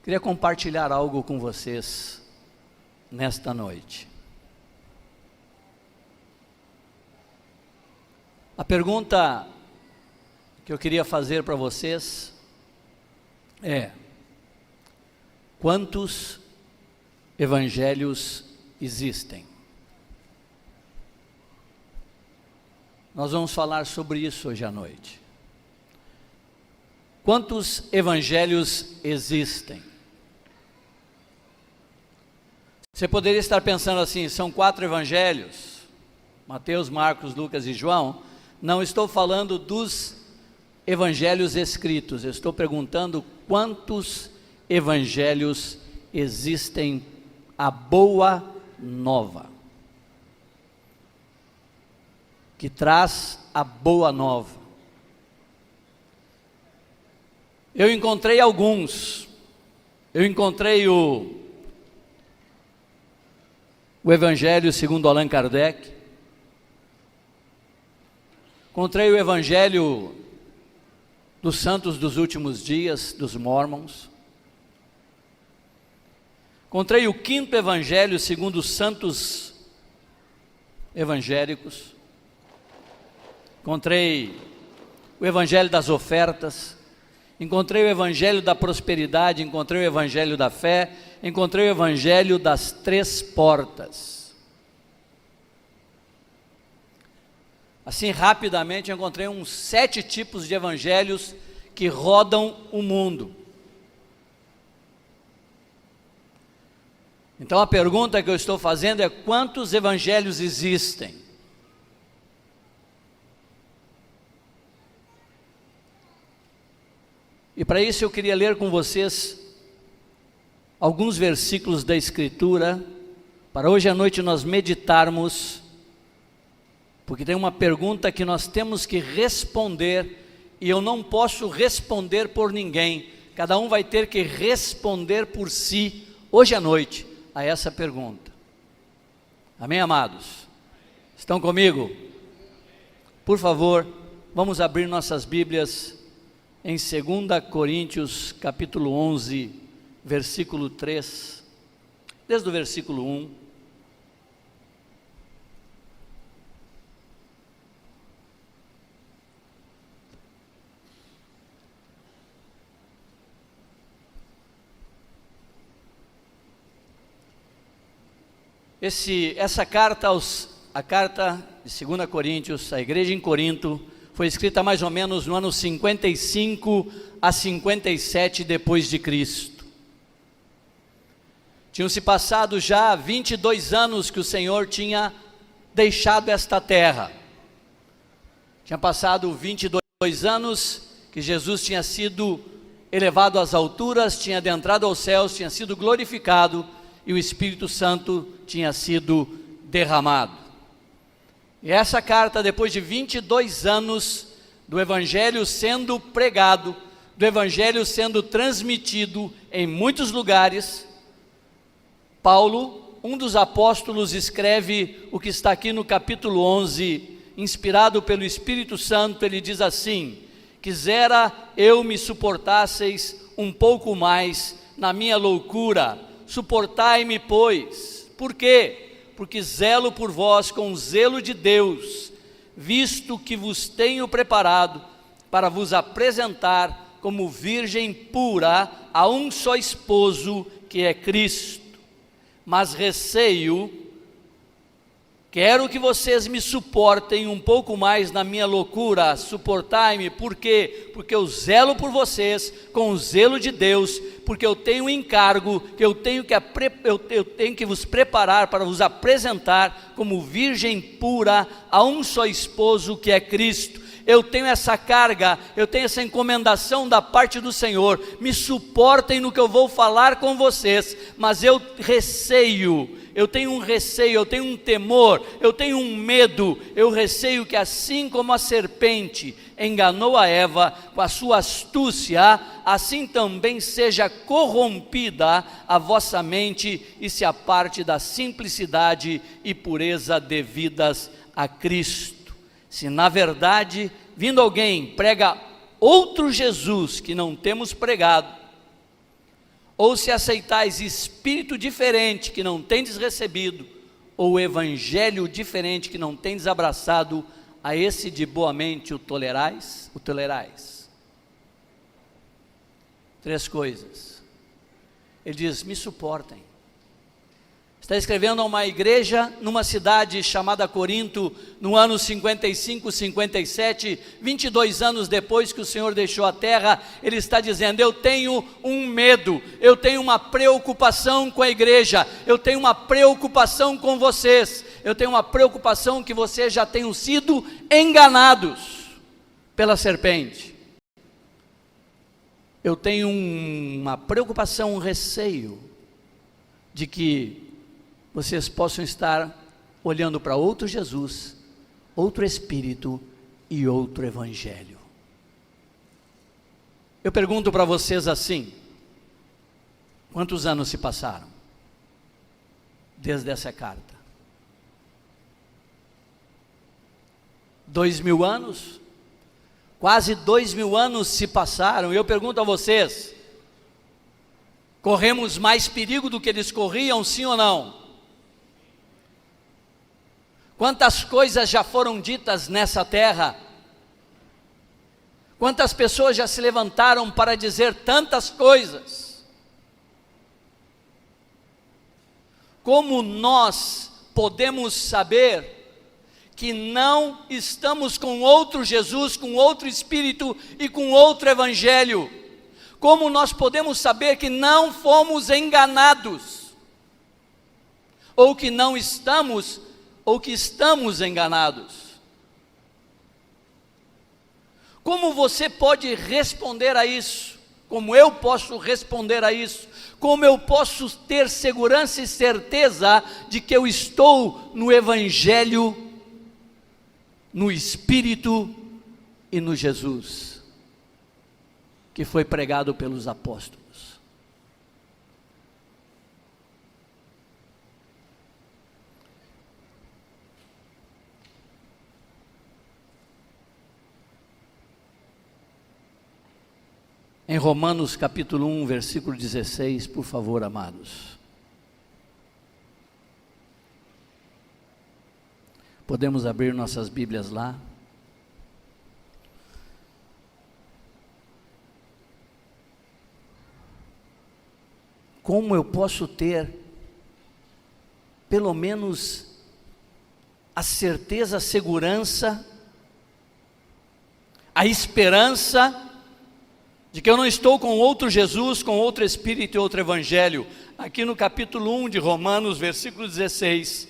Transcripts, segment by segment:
Queria compartilhar algo com vocês nesta noite. A pergunta que eu queria fazer para vocês é: quantos evangelhos existem? Nós vamos falar sobre isso hoje à noite. Quantos evangelhos existem? Você poderia estar pensando assim: são 4 evangelhos, Mateus, Marcos, Lucas e João. Não estou falando dos evangelhos escritos, eu estou perguntando quantos evangelhos existem, a boa nova, que traz a boa nova. Eu encontrei alguns. Eu encontrei o Evangelho segundo Allan Kardec. Encontrei o Evangelho dos Santos dos Últimos Dias, dos Mormons. Encontrei o 5º Evangelho segundo os Santos Evangélicos. Encontrei o Evangelho das Ofertas. Encontrei o Evangelho da Prosperidade, encontrei o Evangelho da Fé, encontrei o Evangelho das 3 portas. Assim, rapidamente, eu encontrei uns 7 tipos de evangelhos que rodam o mundo. Então, a pergunta que eu estou fazendo é: quantos evangelhos existem? E para isso eu queria ler com vocês alguns versículos da Escritura, para hoje à noite nós meditarmos, porque tem uma pergunta que nós temos que responder, e eu não posso responder por ninguém, cada um vai ter que responder por si, hoje à noite, a essa pergunta. Amém, amados? Estão comigo? Por favor, vamos abrir nossas Bíblias em 2 Coríntios, capítulo 11, versículo 3, desde o versículo 1. Essa carta, a carta de 2 Coríntios, a igreja em Corinto, foi escrita mais ou menos no ano 55 a 57 depois de Cristo. Tinham se passado já 22 anos que o Senhor tinha deixado esta terra. Tinha passado 22 anos que Jesus tinha sido elevado às alturas, tinha adentrado aos céus, tinha sido glorificado, e o Espírito Santo tinha sido derramado. E essa carta, depois de 22 anos do Evangelho sendo pregado, do Evangelho sendo transmitido em muitos lugares, Paulo, um dos apóstolos, escreve o que está aqui no capítulo 11, inspirado pelo Espírito Santo. Ele diz assim: quisera eu me suportasseis um pouco mais na minha loucura, suportai-me, pois. Por quê? Porque zelo por vós com o zelo de Deus, visto que vos tenho preparado para vos apresentar como virgem pura a um só esposo, que é Cristo. Mas receio, quero que vocês me suportem um pouco mais na minha loucura. Suportai-me, por quê? Porque eu zelo por vocês com o zelo de Deus, porque eu tenho um encargo que eu tenho que vos preparar para vos apresentar como virgem pura a um só esposo, que é Cristo. Eu tenho essa carga, eu tenho essa encomendação da parte do Senhor. Me suportem no que eu vou falar com vocês, mas eu receio, eu tenho um receio, eu tenho um temor, eu tenho um medo. Eu receio que, assim como a serpente enganou a Eva com a sua astúcia, assim também seja corrompida a vossa mente e se aparte da simplicidade e pureza devidas a Cristo. Se na verdade, vindo alguém, prega outro Jesus que não temos pregado, ou se aceitais espírito diferente que não tendes recebido, ou evangelho diferente que não tendes abraçado, a esse de boamente o tolerais? O tolerais. 3 coisas. Ele diz: me suportem. Está escrevendo a uma igreja numa cidade chamada Corinto, no ano 55, 57, 22 anos depois que o Senhor deixou a terra. Ele está dizendo: eu tenho um medo, eu tenho uma preocupação com a igreja, eu tenho uma preocupação com vocês, eu tenho uma preocupação que vocês já tenham sido enganados pela serpente. Eu tenho uma preocupação, um receio de que vocês possam estar olhando para outro Jesus, outro Espírito e outro Evangelho. Eu pergunto para vocês assim: quantos anos se passaram desde essa carta? 2000 anos? Quase 2000 anos se passaram, e eu pergunto a vocês: corremos mais perigo do que eles corriam, sim ou não? Quantas coisas já foram ditas nessa terra? Quantas pessoas já se levantaram para dizer tantas coisas? Como nós podemos saber que não estamos com outro Jesus, com outro Espírito e com outro Evangelho? Como nós podemos saber que não fomos enganados? Ou que não estamos, ou que estamos enganados? Como você pode responder a isso? Como eu posso responder a isso? Como eu posso ter segurança e certeza de que eu estou no Evangelho, no Espírito e no Jesus que foi pregado pelos apóstolos? Em Romanos capítulo 1, versículo 16, por favor, amados. Podemos abrir nossas Bíblias lá. Como eu posso ter, pelo menos, a certeza, a segurança, a esperança de que eu não estou com outro Jesus, com outro Espírito e outro Evangelho? Aqui no capítulo 1 de Romanos, versículo 16,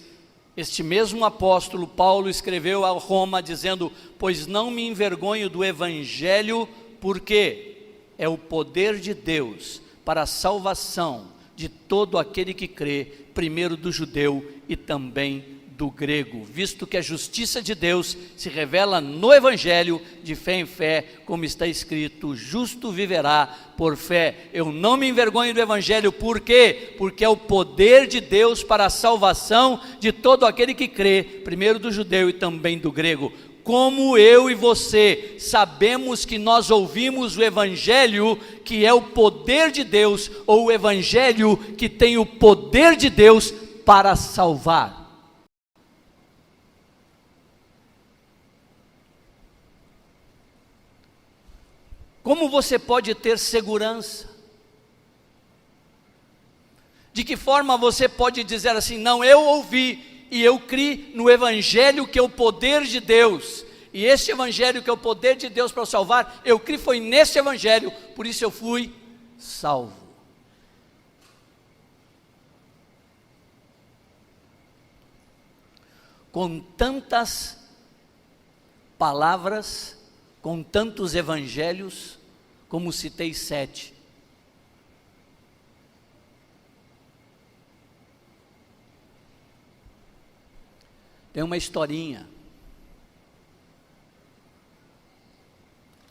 este mesmo apóstolo Paulo escreveu a Roma dizendo: pois não me envergonho do Evangelho, porque é o poder de Deus para a salvação de todo aquele que crê, primeiro do judeu e também do grego, visto que a justiça de Deus se revela no Evangelho, de fé em fé, como está escrito: o justo viverá por fé. Eu não me envergonho do Evangelho, por quê? Porque é o poder de Deus para a salvação de todo aquele que crê, primeiro do judeu e também do grego. Como eu e você sabemos que nós ouvimos o Evangelho, que é o poder de Deus, ou o Evangelho que tem o poder de Deus para salvar? Como você pode ter segurança? De que forma você pode dizer assim: não, eu ouvi e eu criei no Evangelho que é o poder de Deus, e este Evangelho que é o poder de Deus para salvar, eu criei foi nesse Evangelho, por isso eu fui salvo. Com tantas palavras, com tantos evangelhos, como citei 7. Tem uma historinha,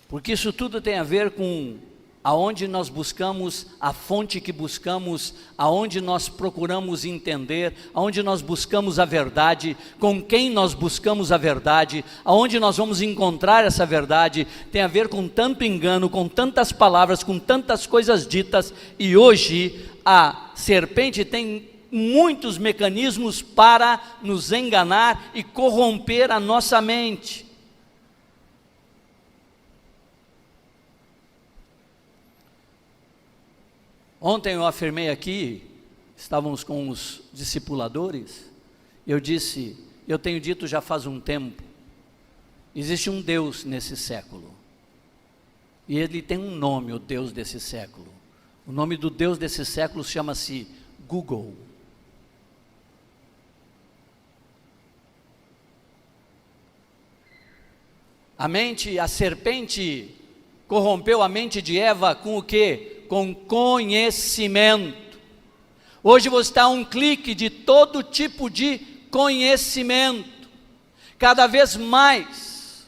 porque isso tudo tem a ver com aonde nós buscamos a fonte que buscamos, aonde nós procuramos entender, aonde nós buscamos a verdade, com quem nós buscamos a verdade, aonde nós vamos encontrar essa verdade, tem a ver com tanto engano, com tantas palavras, com tantas coisas ditas, e hoje a serpente tem muitos mecanismos para nos enganar e corromper a nossa mente. Ontem eu afirmei aqui, estávamos com os discipuladores, eu disse, eu tenho dito já faz um tempo, existe um Deus nesse século, e ele tem um nome, o Deus desse século. O nome do Deus desse século chama-se Google. A serpente corrompeu a mente de Eva com o quê? Com conhecimento. Hoje você está a um clique de todo tipo de conhecimento, cada vez mais.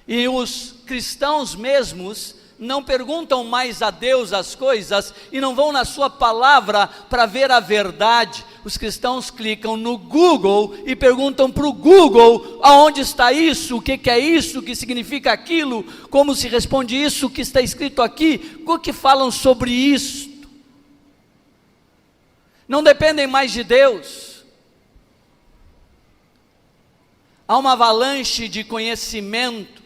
E os cristãos mesmos não perguntam mais a Deus as coisas e não vão na sua palavra para ver a verdade. Os cristãos clicam no Google e perguntam para o Google aonde está isso, o que é isso, o que significa aquilo, como se responde isso, o que está escrito aqui, o que falam sobre isso. Não dependem mais de Deus. Há uma avalanche de conhecimento,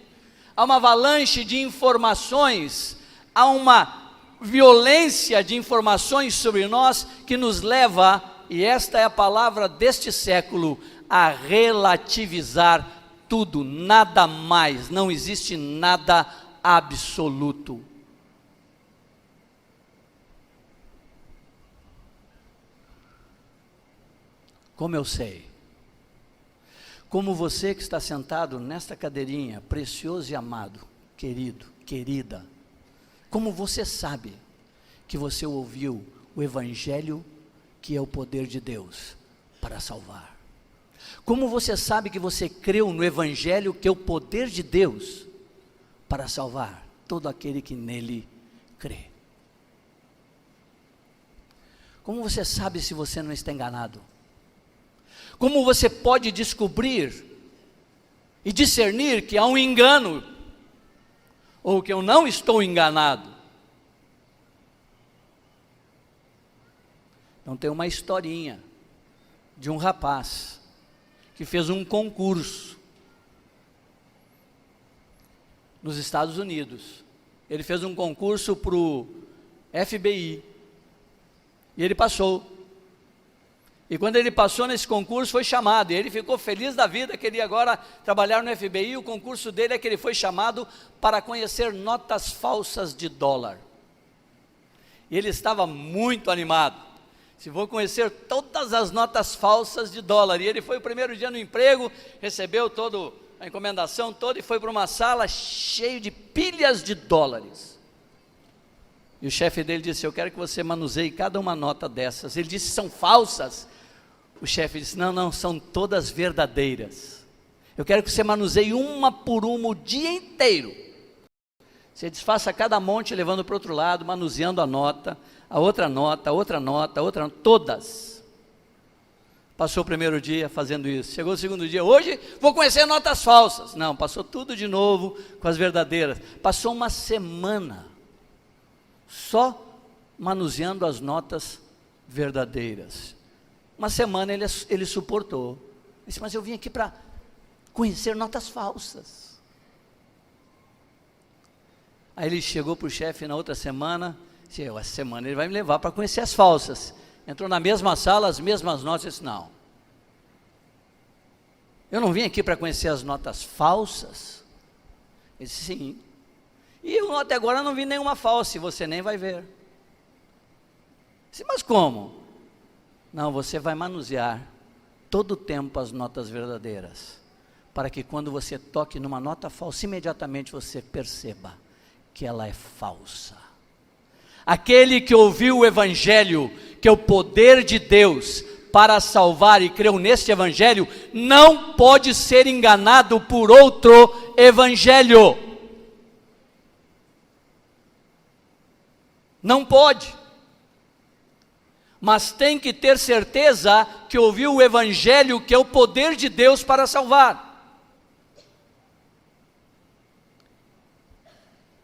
há uma avalanche de informações, há uma violência de informações sobre nós que nos leva, e esta é a palavra deste século, a relativizar tudo, nada mais, não existe nada absoluto. Como eu sei? Como você que está sentado nesta cadeirinha, precioso e amado, querido, querida, como você sabe que você ouviu o Evangelho, que é o poder de Deus para salvar? Como você sabe que você creu no Evangelho, que é o poder de Deus para salvar todo aquele que nele crê? Como você sabe se você não está enganado? Como você pode descobrir e discernir que há um engano, ou que eu não estou enganado? Então tem uma historinha de um rapaz que fez um concurso nos Estados Unidos. Ele fez um concurso para o FBI e ele passou. E quando ele passou nesse concurso, foi chamado, e ele ficou feliz da vida, que ele ia agora trabalhar no FBI. O concurso dele é que ele foi chamado para conhecer notas falsas de dólar. E ele estava muito animado. Se vou conhecer todas as notas falsas de dólar. E ele foi o primeiro dia no emprego, recebeu toda a encomendação toda e foi para uma sala cheia de pilhas de dólares. E o chefe dele disse, eu quero que você manuseie cada uma nota dessas. Ele disse, são falsas? O chefe disse, não, são todas verdadeiras. Eu quero que você manuseie uma por uma o dia inteiro. Você desfaça cada monte, levando para o outro lado, manuseando a nota, a outra nota, a outra nota, a outra nota, todas. Passou o primeiro dia fazendo isso. Chegou o segundo dia, hoje vou conhecer notas falsas. Não, passou tudo de novo com as verdadeiras. Passou uma semana só manuseando as notas verdadeiras. Uma semana ele suportou. Ele disse, mas eu vim aqui para conhecer notas falsas. Aí ele chegou para o chefe na outra semana, disse, essa semana ele vai me levar para conhecer as falsas. Entrou na mesma sala, as mesmas notas, disse, não. Eu não vim aqui para conhecer as notas falsas? Ele disse, sim. E eu até agora não vi nenhuma falsa, e você nem vai ver. Disse, mas como? Não, você vai manusear todo o tempo as notas verdadeiras, para que quando você toque numa nota falsa, imediatamente você perceba que ela é falsa. Aquele que ouviu o Evangelho, que é o poder de Deus para salvar e creu neste Evangelho, não pode ser enganado por outro Evangelho. Não pode. Mas tem que ter certeza que ouviu o Evangelho, que é o poder de Deus para salvar.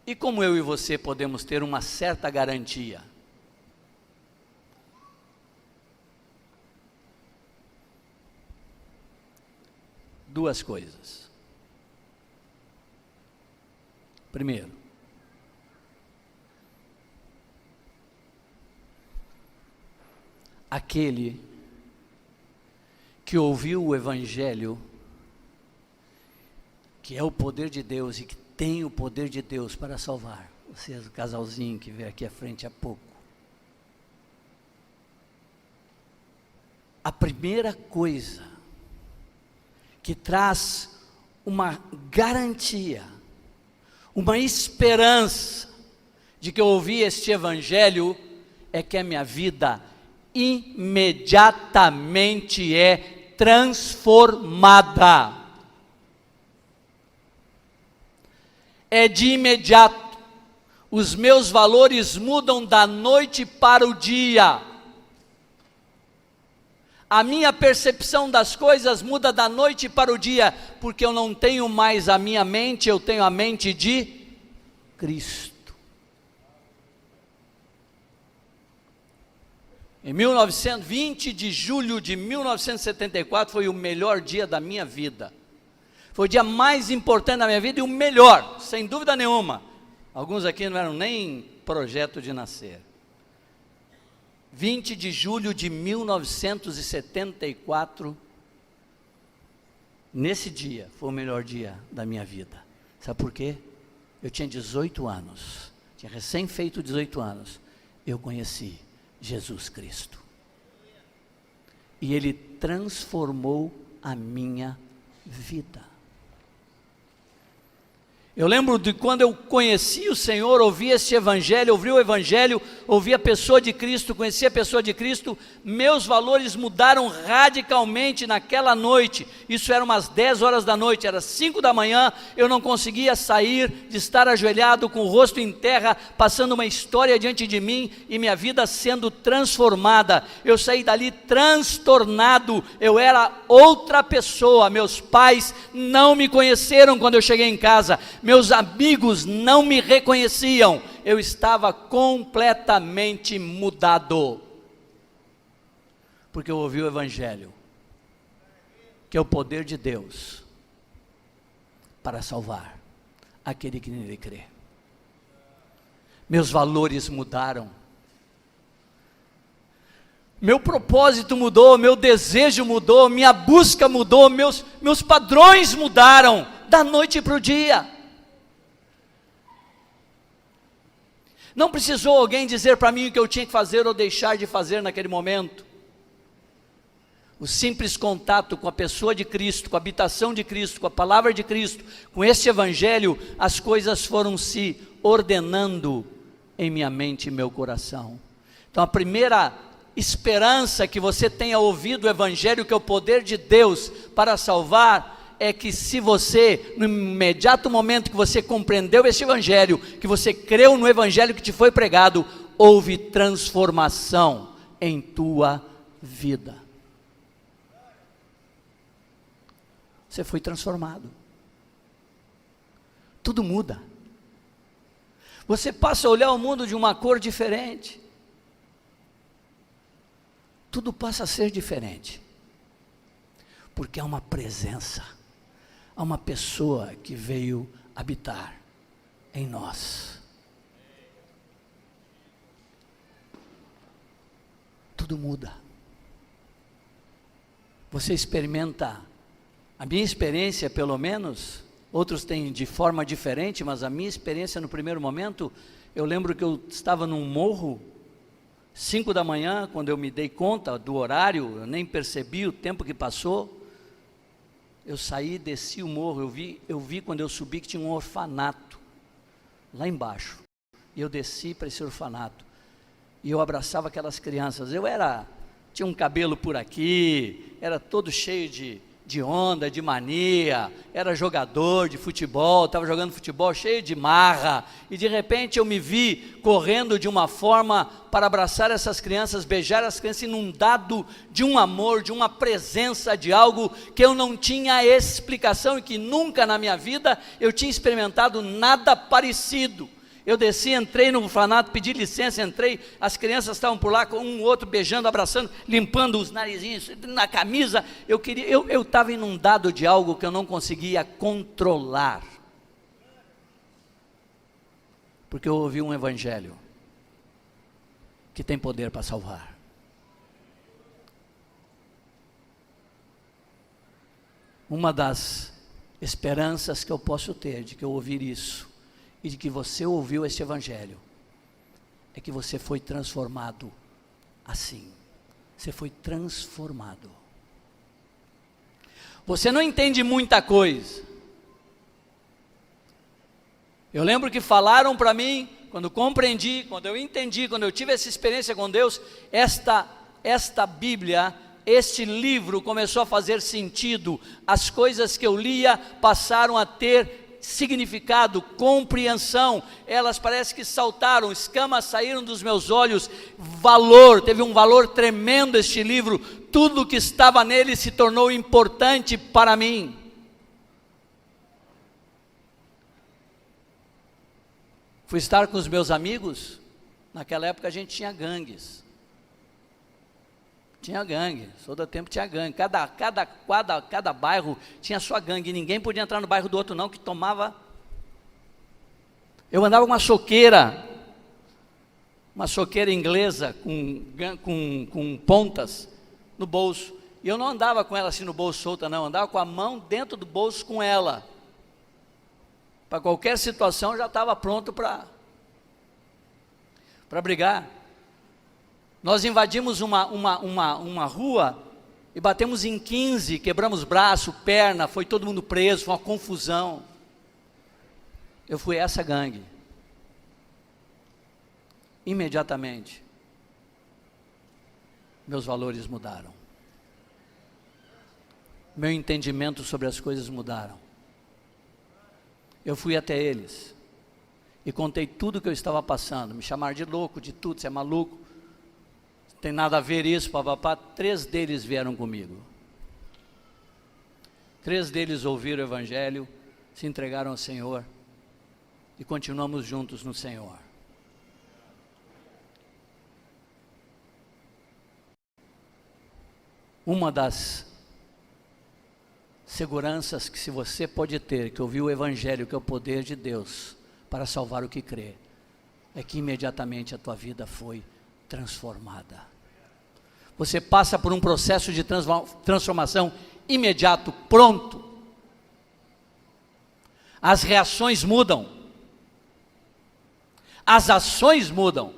E como eu e você podemos ter uma certa garantia? Duas coisas. Primeiro, aquele que ouviu o Evangelho, que é o poder de Deus e que tem o poder de Deus para salvar. Vocês, o casalzinho que veio aqui à frente há pouco. A primeira coisa que traz uma garantia, uma esperança de que eu ouvi este Evangelho, é que a minha vida imediatamente é transformada. É de imediato. Os meus valores mudam da noite para o dia. A minha percepção das coisas muda da noite para o dia, porque eu não tenho mais a minha mente, eu tenho a mente de Cristo. Em 20 de julho de 1974 foi o melhor dia da minha vida. Foi o dia mais importante da minha vida e o melhor, sem dúvida nenhuma. Alguns aqui não eram nem projeto de nascer. 20 de julho de 1974, nesse dia, foi o melhor dia da minha vida. Sabe por quê? Eu tinha 18 anos, tinha recém feito 18 anos, eu conheci Jesus Cristo. E Ele transformou a minha vida. Eu lembro de quando eu conheci o Senhor, ouvi esse Evangelho, ouvi o Evangelho, ouvi a pessoa de Cristo, conheci a pessoa de Cristo, meus valores mudaram radicalmente naquela noite. Isso era umas 10 horas da noite, era 5 da manhã, eu não conseguia sair de estar ajoelhado com o rosto em terra, passando uma história diante de mim e minha vida sendo transformada. Eu saí dali transtornado, eu era outra pessoa. Meus pais não me conheceram quando eu cheguei em casa, meus amigos não me reconheciam, eu estava completamente mudado, porque eu ouvi o Evangelho, que é o poder de Deus para salvar aquele que nele crê. Meus valores mudaram, meu propósito mudou, meu desejo mudou, minha busca mudou, meus padrões mudaram, da noite para o dia. Não precisou alguém dizer para mim o que eu tinha que fazer ou deixar de fazer naquele momento. O simples contato com a pessoa de Cristo, com a habitação de Cristo, com a palavra de Cristo, com este Evangelho, as coisas foram se ordenando em minha mente e meu coração. Então a primeira esperança que você tenha ouvido o Evangelho, que é o poder de Deus para salvar, é que se você, no imediato momento que você compreendeu esse Evangelho, que você creu no Evangelho que te foi pregado, houve transformação em tua vida. Você foi transformado. Tudo muda. Você passa a olhar o mundo de uma cor diferente. Tudo passa a ser diferente. Porque há uma presença. Há uma pessoa que veio habitar em nós. Tudo muda. Você experimenta, a minha experiência pelo menos, outros têm de forma diferente, mas a minha experiência no primeiro momento, eu lembro que eu estava num morro, 5 da manhã, quando eu me dei conta do horário, eu nem percebi o tempo que passou. Eu saí, desci o morro, eu vi quando eu subi que tinha um orfanato, lá embaixo, e eu desci para esse orfanato, e eu abraçava aquelas crianças. Tinha um cabelo por aqui, era todo cheio de de onda, de mania, era jogador de futebol, estava jogando futebol cheio de marra, e de repente eu me vi correndo de uma forma para abraçar essas crianças, beijar as crianças, inundado de um amor, de uma presença, de algo que eu não tinha explicação e que nunca na minha vida eu tinha experimentado nada parecido. Eu desci, entrei no orfanato, pedi licença, entrei, as crianças estavam por lá, com um outro beijando, abraçando, limpando os narizinhos, na camisa, eu estava inundado de algo que eu não conseguia controlar, porque eu ouvi um evangelho, que tem poder para salvar. Uma das esperanças que eu posso ter, de que eu ouvir isso, e de que você ouviu esse evangelho, é que você foi transformado assim, você foi transformado. Você não entende muita coisa. Eu lembro que falaram para mim, quando compreendi, quando eu entendi, quando eu tive essa experiência com Deus, esta Bíblia, este livro começou a fazer sentido, as coisas que eu lia passaram a ter significado, compreensão, elas parece que saltaram, escamas saíram dos meus olhos, teve um valor tremendo este livro, tudo que estava nele se tornou importante para mim. Fui estar com os meus amigos, naquela época a gente tinha gangues, todo o tempo tinha gangue, cada bairro tinha sua gangue, ninguém podia entrar no bairro do outro não, que tomava. Eu andava com uma choqueira inglesa, com pontas no bolso, e eu não andava com ela assim no bolso solta não, eu andava com a mão dentro do bolso com ela, para qualquer situação eu já estava pronto para brigar. Nós invadimos uma rua e batemos em 15, quebramos braço, perna, foi todo mundo preso, foi uma confusão. Eu fui essa gangue. Imediatamente, meus valores mudaram. Meu entendimento sobre as coisas mudaram. Eu fui até eles e contei tudo o que eu estava passando, me chamaram de louco, de tudo, você é maluco. Tem nada a ver isso, papapá. 3 deles vieram comigo. 3 deles ouviram o evangelho, se entregaram ao Senhor e continuamos juntos no Senhor. Uma das seguranças que se você pode ter, que ouviu o evangelho, que é o poder de Deus para salvar o que crê, é que imediatamente a tua vida foi transformada. Você passa por um processo de transformação imediato, pronto. As reações mudam, as ações mudam,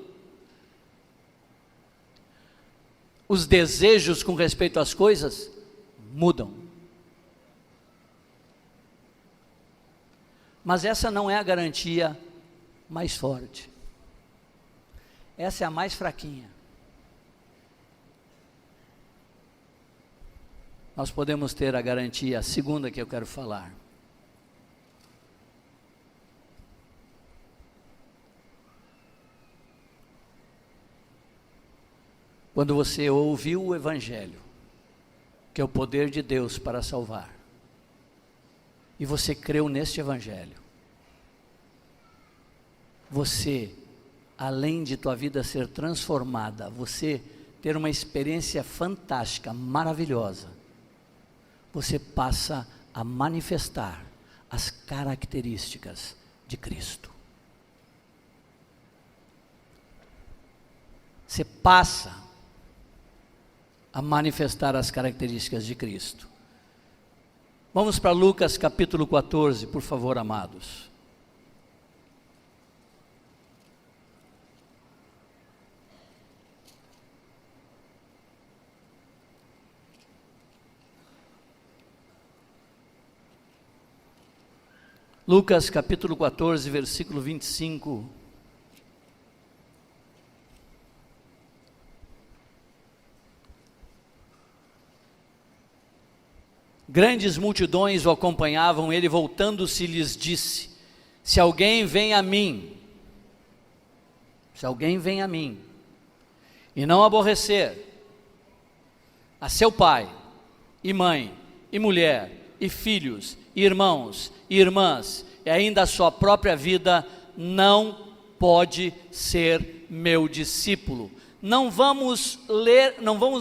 os desejos com respeito às coisas mudam. Mas essa não é a garantia mais forte, essa é a mais fraquinha. Nós podemos ter a garantia, a segunda que eu quero falar. Quando você ouviu o evangelho, que é o poder de Deus para salvar, e você creu neste evangelho, você, além de tua vida ser transformada, você ter uma experiência fantástica, maravilhosa, você passa a manifestar as características de Cristo. Você passa a manifestar as características de Cristo. Vamos para Lucas capítulo 14, por favor, amados. Lucas capítulo 14, versículo 25. Grandes multidões o acompanhavam, ele voltando-se lhes disse: se alguém vem a mim e não aborrecer a seu pai e mãe e mulher e filhos e irmãos e irmãs e ainda a sua própria vida, não pode ser meu discípulo. Não vamos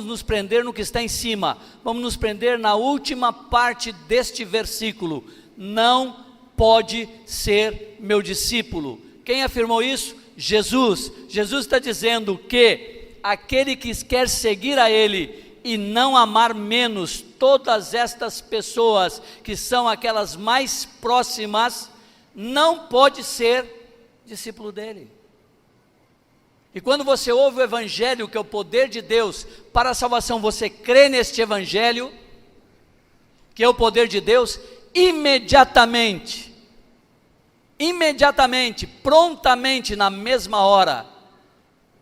nos prender no que está em cima, vamos nos prender na última parte deste versículo: não pode ser meu discípulo. Quem afirmou isso? Jesus. Jesus está dizendo que aquele que quer seguir a Ele e não amar menos todas estas pessoas, que são aquelas mais próximas, não pode ser discípulo dele. E quando você ouve o Evangelho, que é o poder de Deus para a salvação, você crê neste Evangelho, que é o poder de Deus, imediatamente, prontamente, na mesma hora,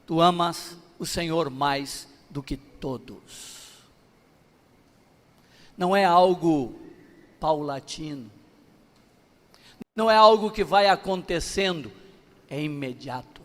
tu amas o Senhor mais do que todos. Não é algo paulatino, não é algo que vai acontecendo, é imediato.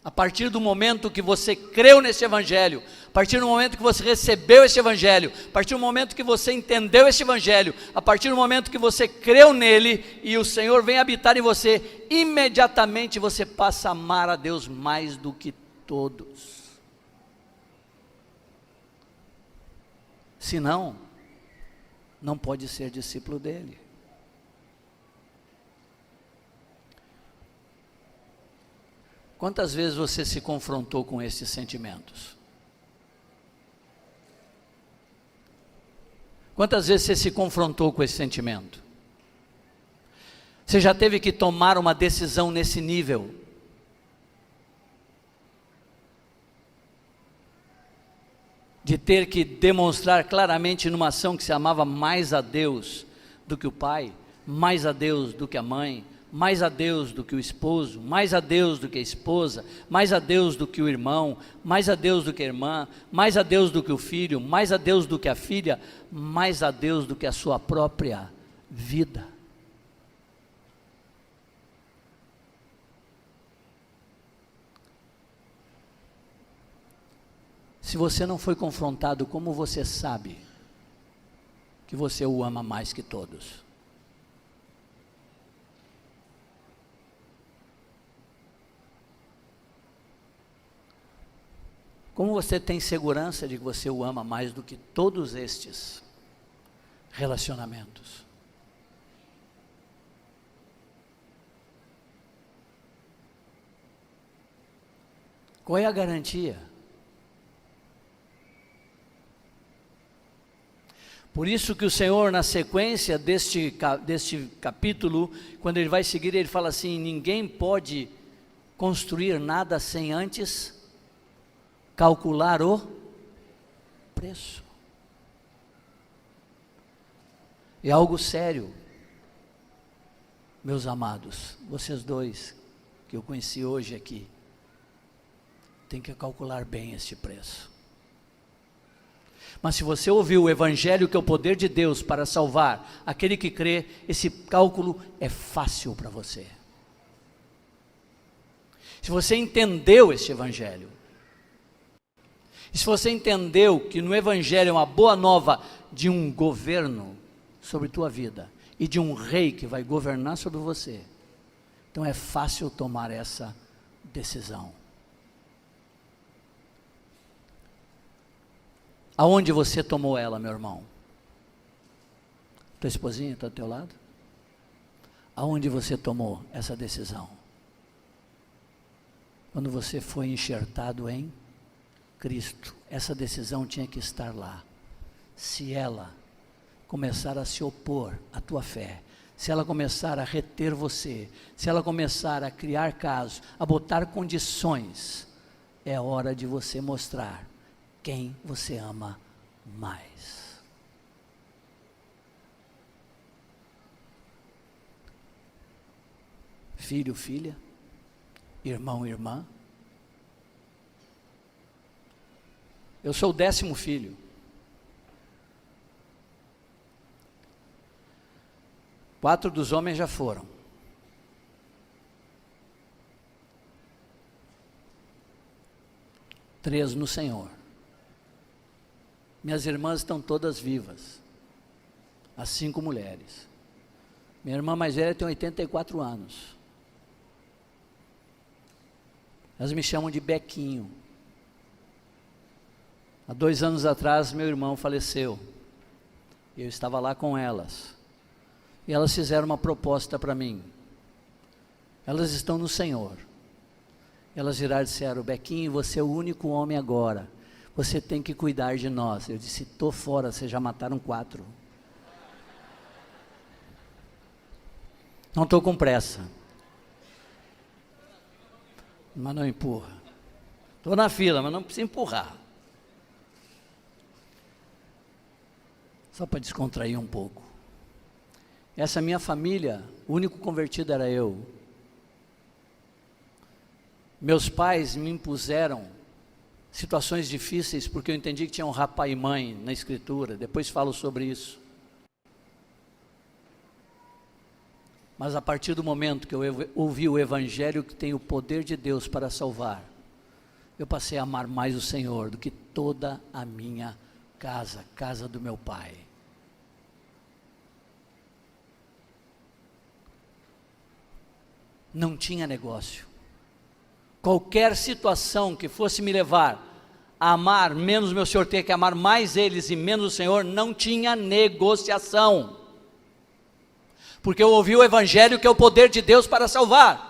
A partir do momento que você creu nesse Evangelho, a partir do momento que você recebeu esse Evangelho, a partir do momento que você entendeu esse Evangelho, a partir do momento que você creu nele e o Senhor vem habitar em você, imediatamente você passa a amar a Deus mais do que todos. Senão, não pode ser discípulo dele. Quantas vezes você se confrontou com esses sentimentos? Quantas vezes você se confrontou com esse sentimento? Você já teve que tomar uma decisão nesse nível? De ter que demonstrar claramente numa ação que se amava mais a Deus do que o pai, mais a Deus do que a mãe, mais a Deus do que o esposo, mais a Deus do que a esposa, mais a Deus do que o irmão, mais a Deus do que a irmã, mais a Deus do que o filho, mais a Deus do que a filha, mais a Deus do que a sua própria vida. Se você não foi confrontado, como você sabe que você o ama mais que todos? Como você tem segurança de que você o ama mais do que todos estes relacionamentos? Qual é a garantia? Por isso que o Senhor, na sequência deste capítulo, quando ele vai seguir, ele fala assim: ninguém pode construir nada sem antes calcular o preço. É algo sério, meus amados. Vocês dois que eu conheci hoje aqui, tem que calcular bem este preço. Mas se você ouviu o Evangelho, que é o poder de Deus para salvar aquele que crê, esse cálculo é fácil para você. Se você entendeu esse Evangelho, e se você entendeu que no Evangelho é uma boa nova de um governo sobre tua vida, e de um rei que vai governar sobre você, então é fácil tomar essa decisão. Aonde você tomou ela, meu irmão? Tua esposinha está ao teu lado? Aonde você tomou essa decisão? Quando você foi enxertado em Cristo, essa decisão tinha que estar lá. Se ela começar a se opor à tua fé, se ela começar a reter você, se ela começar a criar casos, a botar condições, é hora de você mostrar quem você ama mais. Filho, filha, irmão, irmã. Eu sou o 10º filho. 4 dos homens já foram. Três no Senhor. Minhas irmãs estão todas vivas. As 5 mulheres. Minha irmã mais velha tem 84 anos. Elas me chamam de Bequinho. Há 2 anos atrás, meu irmão faleceu. Eu estava lá com elas. E elas fizeram uma proposta para mim. Elas estão no Senhor. Elas viraram e disseram: Bequinho, você é o único homem agora. Você tem que cuidar de nós. Eu disse: estou fora, vocês já mataram 4. Não estou com pressa. Mas não empurra. Estou na fila, mas não precisa empurrar. Só para descontrair um pouco. Essa minha família, o único convertido era eu. Meus pais me impuseram situações difíceis, porque eu entendi que tinha honrar pai e mãe na Escritura. Depois falo sobre isso. Mas a partir do momento que eu ouvi o Evangelho, que tem o poder de Deus para salvar, eu passei a amar mais o Senhor do que toda a minha casa, casa do meu pai. Não tinha negócio. Qualquer situação que fosse me levar a amar menos meu Senhor, ter que amar mais eles e menos o Senhor, não tinha negociação. Porque eu ouvi o Evangelho, que é o poder de Deus para salvar.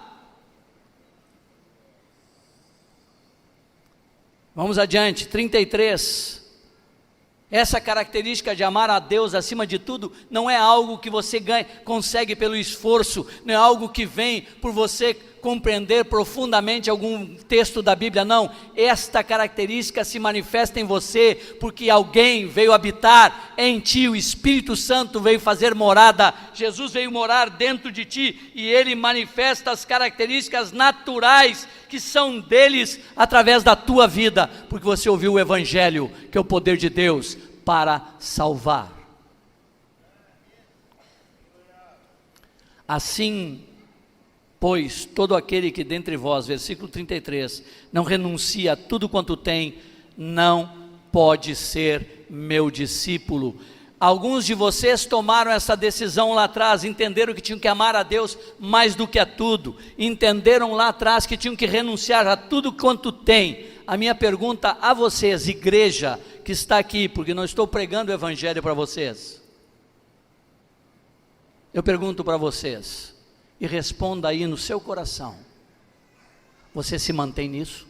Vamos adiante, 33. Essa característica de amar a Deus acima de tudo, não é algo que você consegue pelo esforço, não é algo que vem por você compreender profundamente algum texto da Bíblia, não. Esta característica se manifesta em você, porque alguém veio habitar em ti, o Espírito Santo veio fazer morada, Jesus veio morar dentro de ti, e Ele manifesta as características naturais que são deles, através da tua vida, porque você ouviu o Evangelho, que é o poder de Deus para salvar. Assim, pois, todo aquele que dentre vós, versículo 33, não renuncia a tudo quanto tem, não pode ser meu discípulo. Alguns de vocês tomaram essa decisão lá atrás, entenderam que tinham que amar a Deus mais do que a tudo, entenderam lá atrás que tinham que renunciar a tudo quanto tem. A minha pergunta a vocês, igreja que está aqui, porque não estou pregando o Evangelho para vocês, eu pergunto para vocês, e responda aí no seu coração: você se mantém nisso?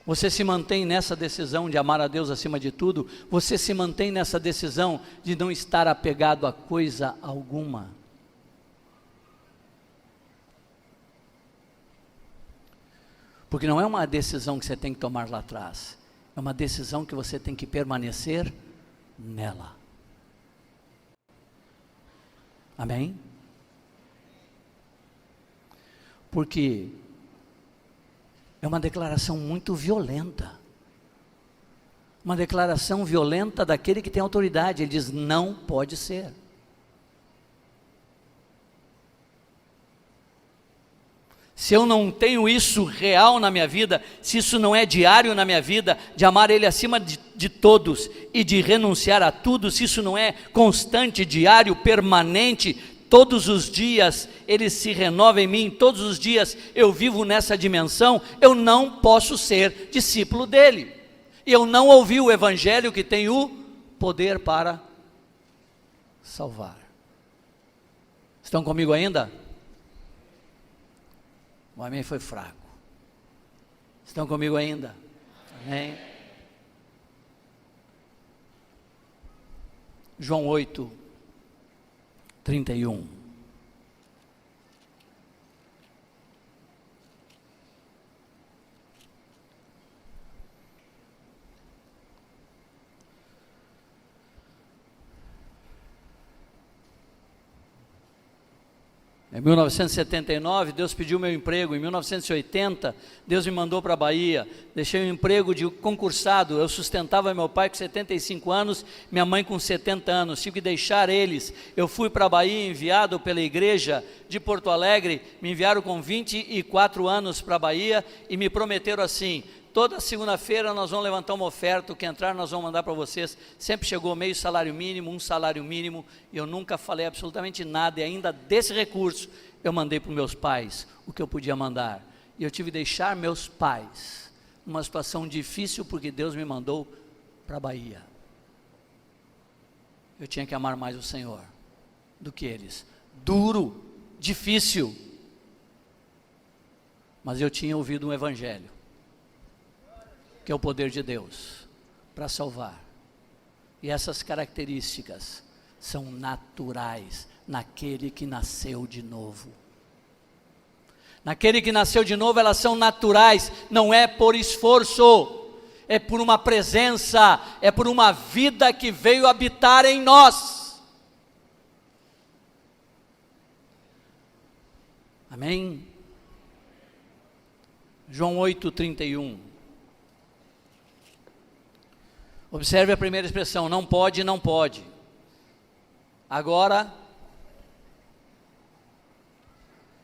Você se mantém nessa decisão de amar a Deus acima de tudo? Você se mantém nessa decisão de não estar apegado a coisa alguma? Porque não é uma decisão que você tem que tomar lá atrás, é uma decisão que você tem que permanecer nela. Amém? Porque é uma declaração muito violenta. Uma declaração violenta daquele que tem autoridade. Ele diz: não pode ser. Se eu não tenho isso real na minha vida, se isso não é diário na minha vida, de amar Ele acima de todos e de renunciar a tudo, se isso não é constante, diário, permanente, todos os dias Ele se renova em mim, todos os dias eu vivo nessa dimensão, eu não posso ser discípulo dEle. E eu não ouvi o Evangelho, que tem o poder para salvar. Estão comigo ainda? O amém foi fraco. Estão comigo ainda? Amém? João 8, 31. Em 1979, Deus pediu meu emprego. Em 1980, Deus me mandou para a Bahia. Deixei um emprego de concursado. Eu sustentava meu pai com 75 anos, minha mãe com 70 anos. Tive que deixar eles. Eu fui para a Bahia, enviado pela igreja de Porto Alegre. Me enviaram com 24 anos para a Bahia e me prometeram assim: toda segunda-feira nós vamos levantar uma oferta, o que entrar nós vamos mandar para vocês. Sempre chegou meio salário mínimo, um salário mínimo, e eu nunca falei absolutamente nada, e ainda desse recurso eu mandei para os meus pais o que eu podia mandar. E eu tive que deixar meus pais numa situação difícil, porque Deus me mandou para a Bahia. Eu tinha que amar mais o Senhor do que eles. Duro, difícil, mas eu tinha ouvido um evangelho, que é o poder de Deus para salvar. E essas características são naturais naquele que nasceu de novo. Naquele que nasceu de novo, elas são naturais, não é por esforço, é por uma presença, é por uma vida que veio habitar em nós. Amém? João 8:31. Observe a primeira expressão: não pode, não pode. Agora,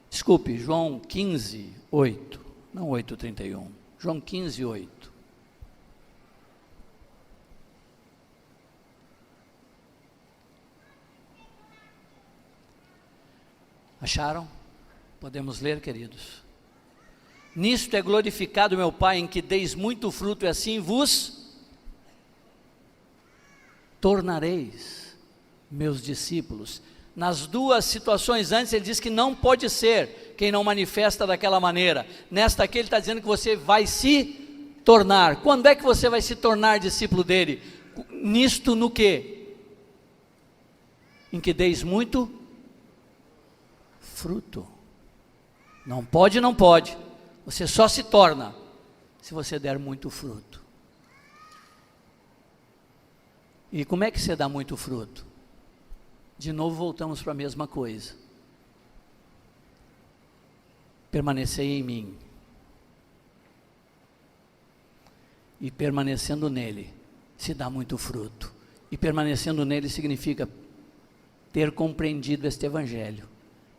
desculpe, João 15:8, não 8:31, João 15:8. Acharam? Podemos ler, queridos? Nisto é glorificado meu Pai, em que deis muito fruto, e assim vos tornareis meus discípulos. Nas duas situações antes ele diz que não pode ser quem não manifesta daquela maneira. Nesta aqui ele está dizendo que você vai se tornar. Quando é que você vai se tornar discípulo dele? Nisto no quê? Em que deis muito fruto. Não pode, não pode. Você só se torna se você der muito fruto. E como é que você dá muito fruto? De novo voltamos para a mesma coisa. Permanecei em mim. E permanecendo nele, se dá muito fruto. E permanecendo nele significa ter compreendido este evangelho.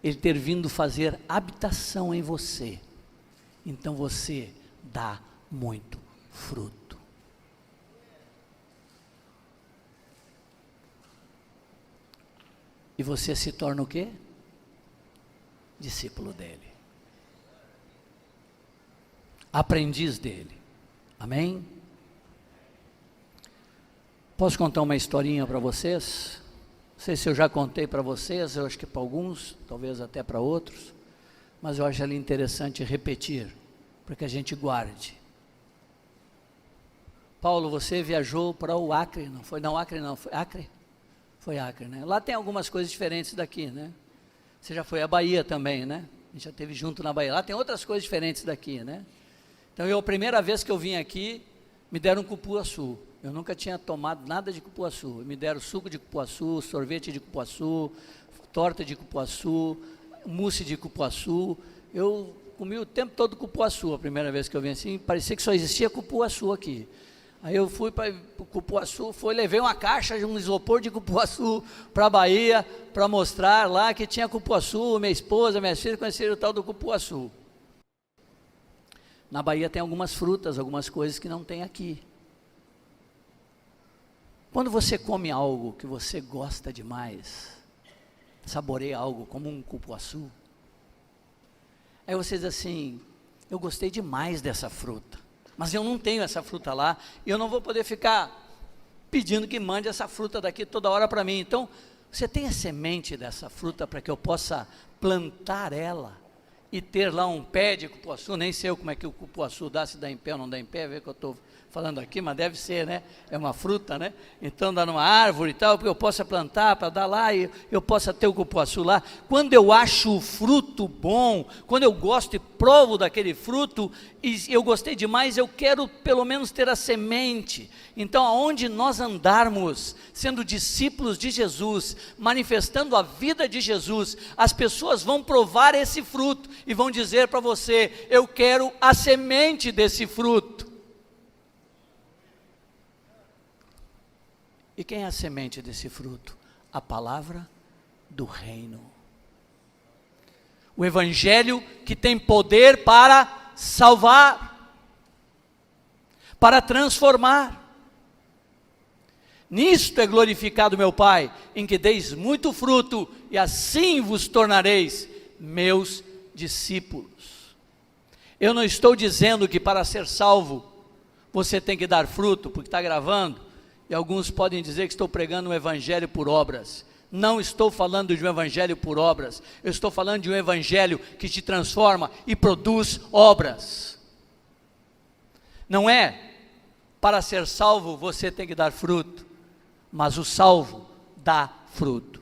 Ele ter vindo fazer habitação em você. Então você dá muito fruto. E você se torna o quê? Discípulo dele. Aprendiz dele. Amém? Posso contar uma historinha para vocês? Não sei se eu já contei para vocês, eu acho que para alguns, talvez até para outros, mas eu acho ali interessante repetir, para que a gente guarde. Paulo, você viajou para o Acre, não foi? Não, Acre não, foi Acre? Foi Acre, né? Lá tem algumas coisas diferentes daqui, né? Você já foi à Bahia também, né? A gente já esteve junto na Bahia. Lá tem outras coisas diferentes daqui, né? Então, a primeira vez que eu vim aqui, me deram cupuaçu. Eu nunca tinha tomado nada de cupuaçu. Me deram suco de cupuaçu, sorvete de cupuaçu, torta de cupuaçu, mousse de cupuaçu. Eu comi o tempo todo cupuaçu a primeira vez que eu vim assim. Parecia que só existia cupuaçu aqui. Aí eu fui para o cupuaçu, levei uma caixa de um isopor de cupuaçu para a Bahia, para mostrar lá que tinha cupuaçu. Minha esposa, minhas filhas conheceram o tal do cupuaçu. Na Bahia tem algumas frutas, algumas coisas que não tem aqui. Quando você come algo que você gosta demais, saboreia algo como um cupuaçu, aí você diz assim: eu gostei demais dessa fruta, mas eu não tenho essa fruta lá, e eu não vou poder ficar pedindo que mande essa fruta daqui toda hora para mim. Então, você tem a semente dessa fruta para que eu possa plantar ela e ter lá um pé de cupuaçu, nem sei como é que o cupuaçu dá, se dá em pé ou não dá em pé, vê que eu estou falando aqui, mas deve ser, né? É uma fruta, né? Então dá numa árvore e tal, porque eu possa plantar para dar lá e eu possa ter o cupuaçu lá. Quando eu acho o fruto bom, quando eu gosto e provo daquele fruto, e eu gostei demais, eu quero pelo menos ter a semente. Então, aonde nós andarmos, sendo discípulos de Jesus, manifestando a vida de Jesus, as pessoas vão provar esse fruto e vão dizer para você: eu quero a semente desse fruto. E quem é a semente desse fruto? A palavra do reino. O evangelho que tem poder para salvar, para transformar. Nisto é glorificado meu Pai, em que deis muito fruto, e assim vos tornareis meus discípulos. Eu não estou dizendo que para ser salvo, você tem que dar fruto, porque está gravando, e alguns podem dizer que estou pregando um evangelho por obras. Não estou falando de um evangelho por obras, eu estou falando de um evangelho que te transforma e produz obras. Não é para ser salvo você tem que dar fruto, mas o salvo dá fruto.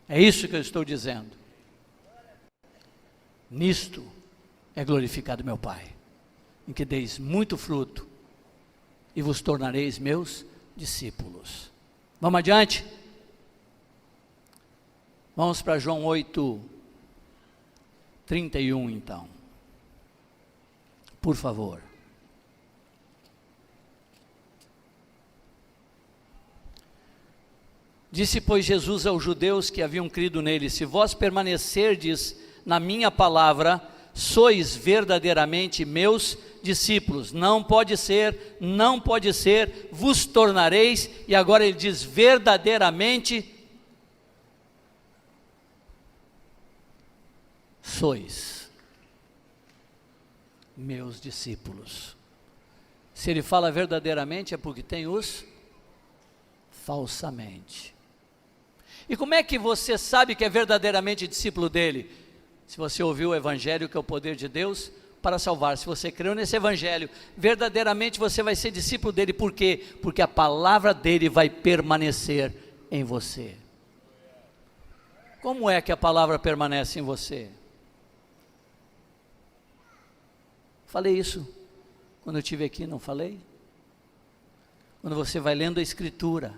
É isso que eu estou dizendo. Nisto é glorificado meu Pai, em que deis muito fruto e vos tornareis meus discípulos. Vamos adiante? Vamos para João 8:31 então. Por favor. Disse, pois, Jesus aos judeus que haviam crido nele: se vós permanecerdes na minha palavra, sois verdadeiramente meus discípulos. Não pode ser, vos tornareis, e agora ele diz verdadeiramente sois meus discípulos. Se ele fala verdadeiramente é porque tem os falsamente. E como é que você sabe que é verdadeiramente discípulo dele? Se você ouviu o evangelho, que é o poder de Deus para salvar, se você creu nesse evangelho, verdadeiramente você vai ser discípulo dele. Por quê? Porque a palavra dele vai permanecer em você. Como é que a palavra permanece em você? Falei isso quando eu estive aqui, não falei? Quando você vai lendo a Escritura,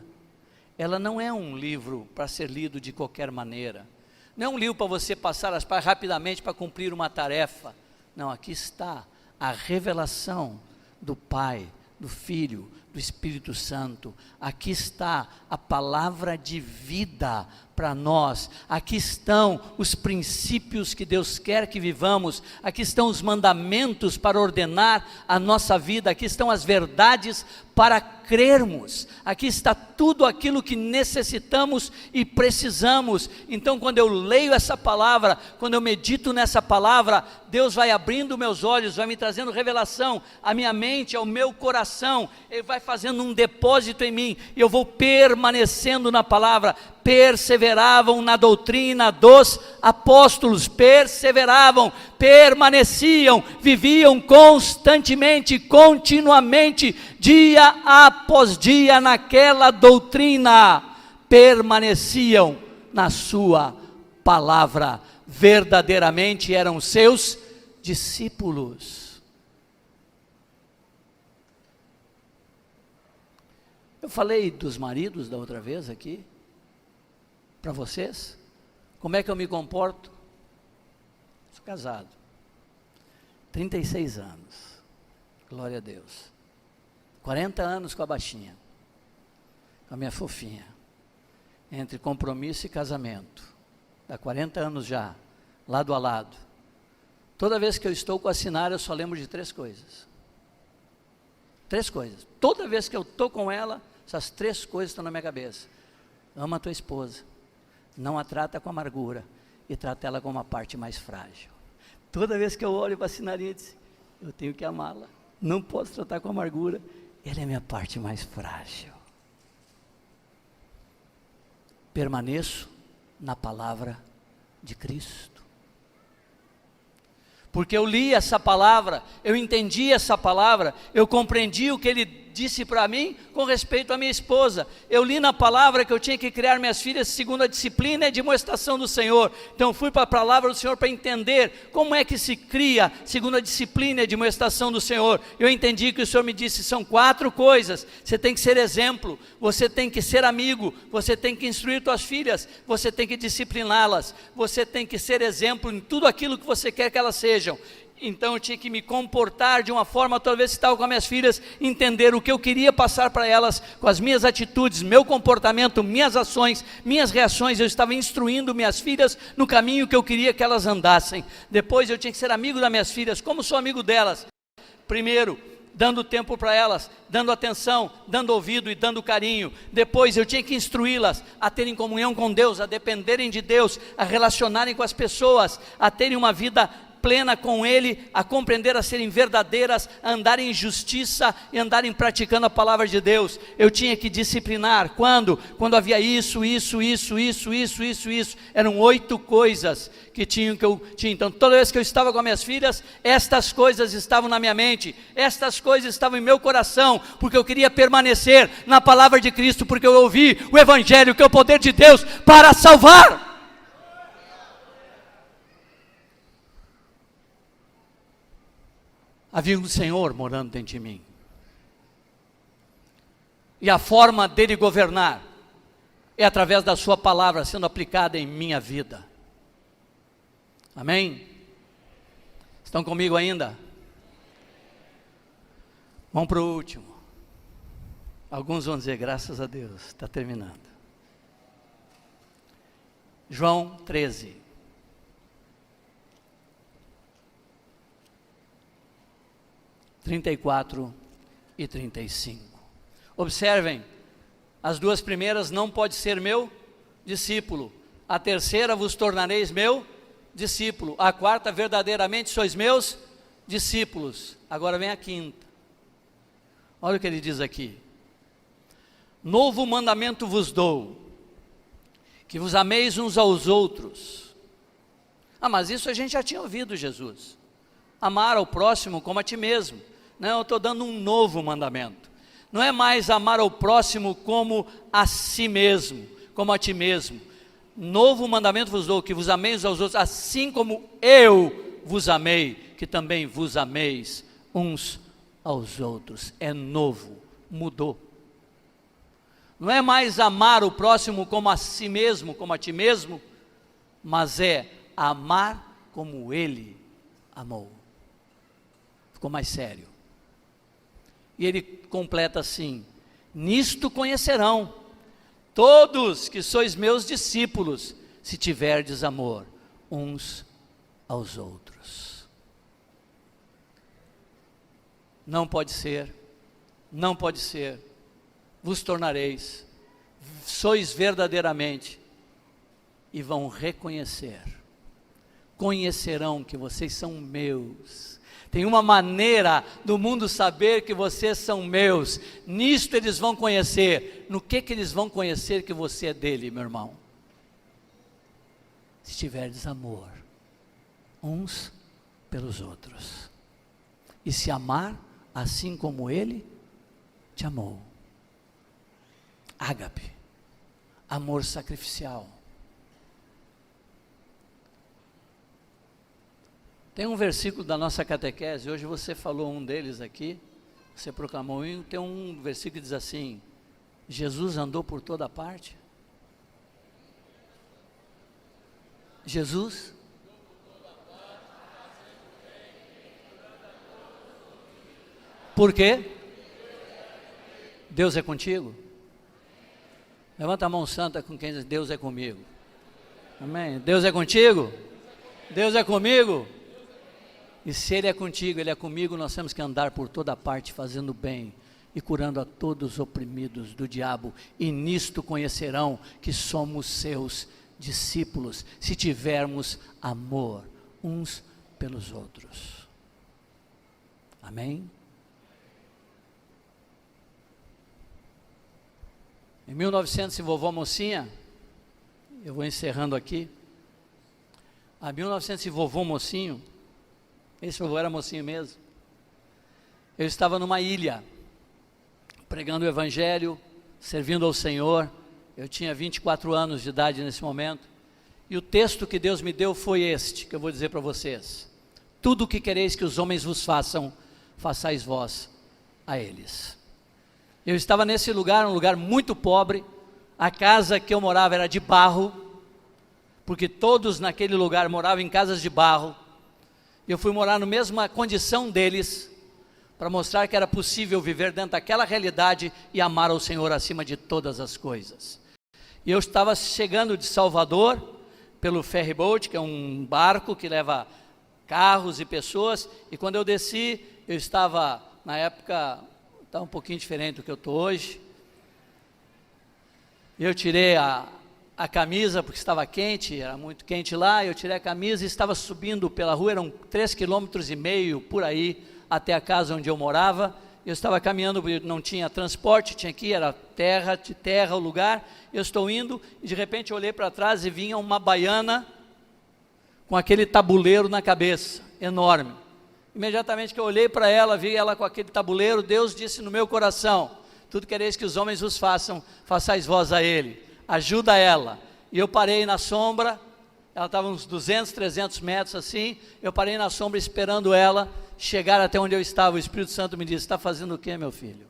ela não é um livro para ser lido de qualquer maneira, não é um livro para você passar as páginas rapidamente para cumprir uma tarefa. Não, aqui está a revelação do Pai, do Filho, do Espírito Santo. Aqui está a palavra de vida para nós. Aqui estão os princípios que Deus quer que vivamos. Aqui estão os mandamentos para ordenar a nossa vida. Aqui estão as verdades para crermos. Aqui está tudo aquilo que necessitamos e precisamos. Então, quando eu leio essa palavra, quando eu medito nessa palavra, Deus vai abrindo meus olhos, vai me trazendo revelação à minha mente, ao meu coração. Ele vai fazendo um depósito em mim, e eu vou permanecendo na palavra. Perseveravam na doutrina dos apóstolos, perseveravam, permaneciam, viviam constantemente, continuamente, dia após dia naquela doutrina, permaneciam na sua palavra, verdadeiramente eram seus discípulos. Eu falei dos maridos da outra vez aqui, para vocês, como é que eu me comporto? Sou casado, 36 anos, glória a Deus, 40 anos com a baixinha, com a minha fofinha, entre compromisso e casamento, dá 40 anos já, lado a lado. Toda vez que eu estou com a Sinara, eu só lembro de 3 coisas, toda vez que eu estou com ela, essas 3 coisas estão na minha cabeça. Ama a tua esposa, não a trata com amargura, e trata ela como uma parte mais frágil. Toda vez que eu olho para a Sinarinha, eu tenho que amá-la, não posso tratar com amargura, ela é a minha parte mais frágil. Permaneço na palavra de Cristo. porque eu li essa palavra, eu entendi essa palavra, eu compreendi o que ele disse para mim com respeito à minha esposa. Eu li na palavra que eu tinha que criar minhas filhas segundo a disciplina e demonstração do Senhor. Então fui para a palavra do Senhor para entender como é que se cria segundo a disciplina e demonstração do Senhor. Eu entendi que o Senhor me disse, são 4 coisas. Você tem que ser exemplo, você tem que ser amigo, você tem que instruir suas filhas, você tem que discipliná-las, você tem que ser exemplo em tudo aquilo que você quer que elas sejam. Então eu tinha que me comportar de uma forma, toda vez que estava com as minhas filhas, entender o que eu queria passar para elas, com as minhas atitudes, meu comportamento, minhas ações, minhas reações. Eu estava instruindo minhas filhas no caminho que eu queria que elas andassem. Depois eu tinha que ser amigo das minhas filhas. Como sou amigo delas? Primeiro, dando tempo para elas, dando atenção, dando ouvido e dando carinho. Depois eu tinha que instruí-las a terem comunhão com Deus, a dependerem de Deus, a relacionarem com as pessoas, a terem uma vida plena com Ele, a compreender, a serem verdadeiras, a andarem em justiça e andarem praticando a palavra de Deus. Eu tinha que disciplinar, quando havia isso, eram 8 coisas que eu tinha. Então toda vez que eu estava com as minhas filhas, estas coisas estavam na minha mente, estas coisas estavam em meu coração, porque eu queria permanecer na palavra de Cristo, porque eu ouvi o Evangelho, que é o poder de Deus para salvar. Havia um Senhor morando dentro de mim, e a forma dele governar é através da sua palavra sendo aplicada em minha vida. Amém? Estão comigo ainda? Vamos para o último. Alguns vão dizer, graças a Deus, está terminando. João 13. 34 e 35. Observem, as 2 primeiras, não pode ser meu discípulo. A terceira, vos tornareis meu discípulo. A quarta, verdadeiramente sois meus discípulos. Agora vem a quinta. Olha o que ele diz aqui. Novo mandamento vos dou, que vos ameis uns aos outros. Mas isso a gente já tinha ouvido, Jesus. Amar ao próximo como a ti mesmo. Não, eu estou dando um novo mandamento. Não é mais amar ao próximo como a si mesmo, como a ti mesmo. Novo mandamento vos dou, que vos ameis aos outros, assim como eu vos amei, que também vos ameis uns aos outros. É novo, mudou. Não é mais amar o próximo como a si mesmo, como a ti mesmo, mas é amar como ele amou. Ficou mais sério. E ele completa assim: nisto conhecerão todos que sois meus discípulos, se tiverdes amor uns aos outros. Não pode ser, não pode ser, vos tornareis, sois verdadeiramente, e vão reconhecer, conhecerão que vocês são meus. Tem uma maneira do mundo saber que vocês são meus. Nisto eles vão conhecer. No que eles vão conhecer que você é dele, meu irmão? Se tiverdes amor uns pelos outros, e se amar assim como ele te amou. Ágape, amor sacrificial. Tem um versículo da nossa catequese, hoje você falou um deles aqui, você proclamou um, tem um versículo que diz assim: Jesus andou por toda parte. Jesus por quê? Deus é contigo? Levanta a mão santa com quem diz: Deus é comigo. Amém? Deus é contigo? Deus é comigo? E se Ele é contigo, Ele é comigo, nós temos que andar por toda parte fazendo bem e curando a todos os oprimidos do diabo. E nisto conhecerão que somos seus discípulos, se tivermos amor uns pelos outros. Amém? Em 1900, vovó Mocinha, eu vou encerrando aqui. A 1900, vovô Mocinho, Esse vovô era mocinho mesmo. Eu estava numa ilha, pregando o evangelho, servindo ao Senhor. Eu tinha 24 anos de idade nesse momento. E o texto que Deus me deu foi este, que eu vou dizer para vocês. Tudo o que quereis que os homens vos façam, façais vós a eles. Eu estava nesse lugar, um lugar muito pobre. A casa que eu morava era de barro, porque todos naquele lugar moravam em casas de barro. Eu fui morar na mesma condição deles, para mostrar que era possível viver dentro daquela realidade e amar ao Senhor acima de todas as coisas. E eu estava chegando de Salvador, pelo ferry boat, que é um barco que leva carros e pessoas, e quando eu desci, eu estava, na época, estava um pouquinho diferente do que eu estou hoje. Eu tirei a camisa, porque estava quente, era muito quente lá, eu tirei a camisa e estava subindo pela rua, eram 3,5 km por aí, até a casa onde eu morava. Eu estava caminhando, não tinha transporte, tinha que ir, era de terra o lugar. Eu estou indo e de repente eu olhei para trás e vinha uma baiana com aquele tabuleiro na cabeça, enorme. Imediatamente que eu olhei para ela, vi ela com aquele tabuleiro, Deus disse no meu coração: tudo quereis que os homens vos façam, façais vós a ele, ajuda ela. E eu parei na sombra, ela estava uns 200, 300 metros assim, eu parei na sombra esperando ela chegar até onde eu estava. O Espírito Santo me disse: está fazendo o que, meu filho?